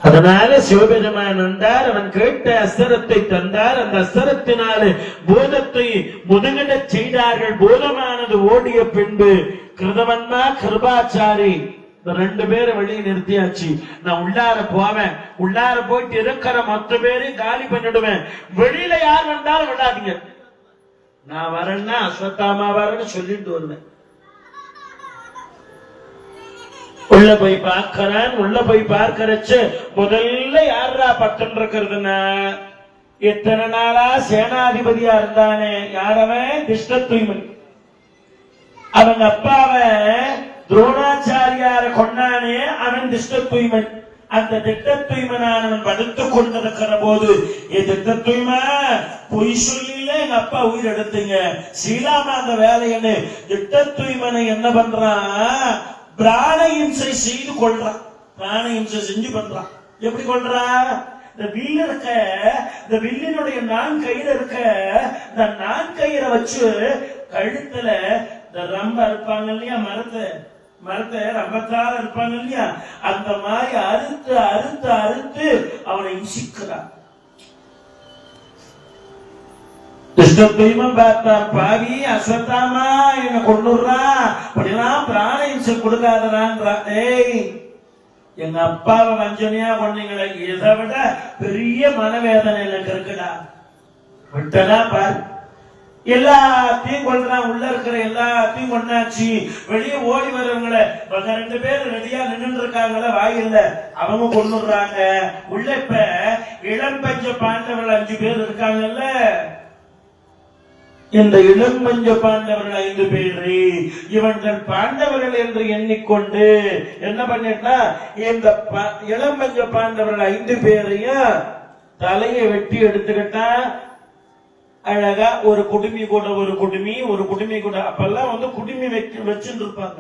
அதனால சிவபெருமான் வந்தார், அவன் கேட்ட அஸ்திரத்தை தந்தார். அந்த அஸ்திரத்தினாலே போதத்தை முதுகிடச் செய்தார்கள். போதமானது ஓடிய பின்பு கிருதவன்மா கிருபாச்சாரி ரெண்டு பேரும் வெளியே நிறுத்தியாச்சு. நான் உள்ளார போவேன், உள்ளார போயிட்டு இருக்கிற மொத்த பேரையும் காலி பண்ணிடுவேன். வெளியில யார் வந்தாலும் விடாதீங்க. நான் வரேன்னா அஸ்வத்தாமா வரேன்னு சொல்லிட்டு வருவேன். உள்ள போய் பார்க்கிறான். உள்ள போய் பார்க்கறச்சு முதல்ல யாரா பட்டம் இருக்கிறதுன்னா, எத்தனை நாளா சேனாதிபதியா இருந்தானே யாரவன் திஷ்டத்துய்மன். அவங்க அப்பாவை துரோணாச்சாரியார கொண்டானே அவன் திஷ்டத்துய்மன். அந்த திட்டத்துய்மனானவன் படுத்துக் கொண்டிருக்கிற போது, திட்டத்துய்மா பொய் சொல்லில எங்க அப்பா உயிர் எடுத்தீங்க, சீலாமா அந்த வேலைன்னு திட்டத்துய்மனை என்ன பண்றான், பிராண இம்சை செய்து கொள்றான். பிராண இம்சை செஞ்சு பண்றான். எப்படி கொள்றான்? இந்த வில்லு இருக்க, இந்த வில்லினுடைய நான் கயிறு இருக்க, இந்த நான் கயிறை வச்சு கழுத்துல இந்த ரம்ப இருப்பாங்க இல்லையா, மரத்தை ரம்பத்தால இருப்பாங்க இல்லையா, அந்த மாதிரி அறுத்து அறுத்து அறுத்து அவனை இம்சிக்கிறான். கிருஷ்ணத்துவம் பார்த்தான். பாவி அஸ்வத்தாமா என்ன கொண்டுறான், அப்படிலாம் பிராண இம்சை கொடுக்காதரான்றான். ஏய், எங்க அப்பாவை வஞ்சனையா கொண்டீங்களே, இதை விட பெரிய மனவேதனை எனக்கு இருக்குடா. விட்டனா பாரு, எல்லாத்தையும் கொள்றான். உள்ள இருக்கிற எல்லாத்தையும் கொண்டாச்சு. வெளியே ஓடி வர்றவங்களை ரெண்டு பேரும் ரெடியா நின்று இருக்காங்கள, வாயில்ல அவங்க கொண்டுறாங்க. உள்ள இப்ப இளம்பஞ்ச பாண்டவர்கள் 5 பேர் இருக்காங்கல்ல, இந்த இளம்பஞ்ச பாண்டவர்கள் 5 பேரு இவர்கள் பாண்டவர்கள் என்று எண்ணிக்கொண்டு என்ன பண்ணிட்டா, இந்த இளம்பஞ்ச பாண்டவர்கள் 5 பேரையும் தலையை வெட்டி எடுத்துக்கிட்டா. அழகா ஒரு குடுமி கூட ஒரு குடுமி கூட அப்பெல்லாம் குடுமி வச்சுட்டு இருப்பாங்க.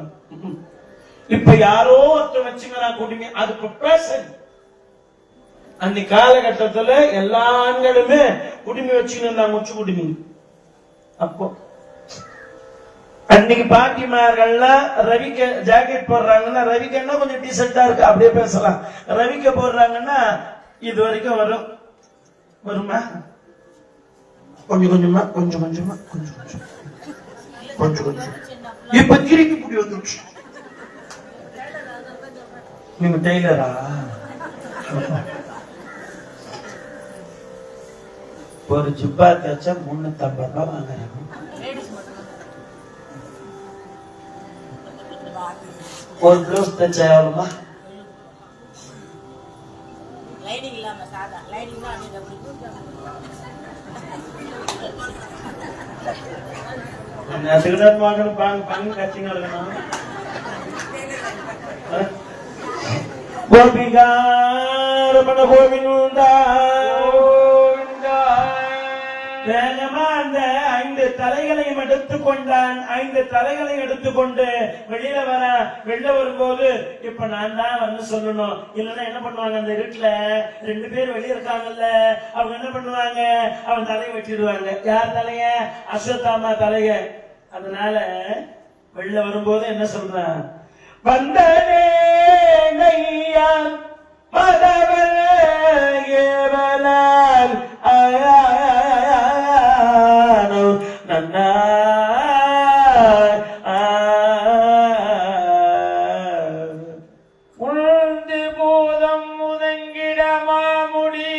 இப்ப யாரோ ஒருத்தர் வச்சுக்கிறா குடுமி. அது ப்ரொஃபஷன். அன்னைக்கு காலகட்டத்துல எல்லா ஆண்களுமே குடுமி வச்சுக்கிட்டு முச்சு குடுமி. அப்போ அன்னைக்கு பாட்டிமார்கள்லாம் ரவிக்க ஜாக்கெட் போடுறாங்கன்னா, ரவிக்கன்னா கொஞ்சம் டீசெண்டா இருக்கு அப்படியே பேசலாம். ரவிக்க போடுறாங்கன்னா இது வரைக்கும் வருமா, கொஞ்சம் கொஞ்சமா கொஞ்சம் கொஞ்சமா கொஞ்சம் கொஞ்சம் கொஞ்சம் கொஞ்சம். இப்ப திருப்பி புடி வந்துருச்சு. நீங்க டெய்லரா? ஒரு ஜிப்பா தைச்சா 350 ரூபாய் வாங்குறாங்க. ஒரு பிளவுஸ் தைச்சா எவ்வளவுமா? வேகமா அந்த 5 தலைகளையும் எடுத்துக்கொண்டான். 5 தலைகளை எடுத்துக்கொண்டு வெளியில வரும்போது, இப்ப நான் தான் சொல்லணும். இல்லன்னா என்ன பண்ணுவாங்க, அந்த இருட்டுல 2 பேர் வெளியே இருக்காங்கல்ல, அவங்க என்ன பண்ணுவாங்க, அவன் தலையை வெட்டிடுவாங்க. யார் தலைய? அஸ்வத்தாமா தலைய. அதனால வெளில வரும்போது என்ன சொல்றான், வந்தனே நையா மதவல் ஏவலால் நன்னா உழ்ந்து பூதம் முதங்கிட மாமுடி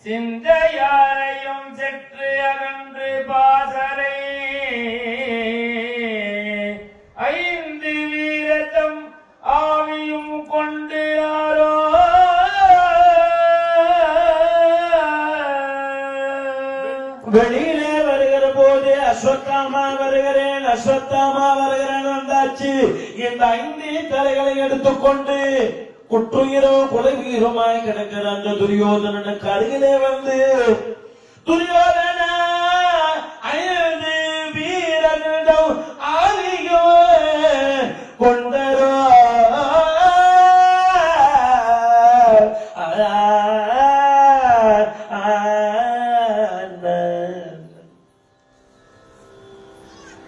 சிந்தையாரையும் செற்று அகன்று பாசரை 5 வீரத்தம் ஆவியும் கொண்டு ஆரோ வெளியிலே வருகிற போது அஸ்வத்தாமா வருகிறேன் வந்தாச்சு. இந்த 5 தலைகளை எடுத்துக்கொண்டு குற்றுயிரோ கொலை உயிருமாய் கிடக்கிற அந்த துரியோதனனுக்கு அருகிலே வந்து, துரியோதன 5 வீரர்கள் ஆலியோ கொண்டரோ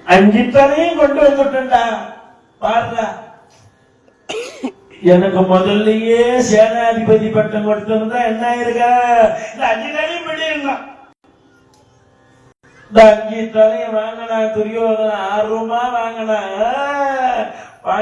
அஞ்சு தலையும் கொண்டு வந்துட்டா பாடுறா. எனக்கு முதல்லயே சேனாதிபதி பட்டம் கொடுத்திருந்தா என்ன ஆயிருக்க? இந்த 5 தலையும் பண்ணிருந்தான். இந்த 5 தலையும் வாங்கினா துரியோதன ஆர்வமா வாங்கினா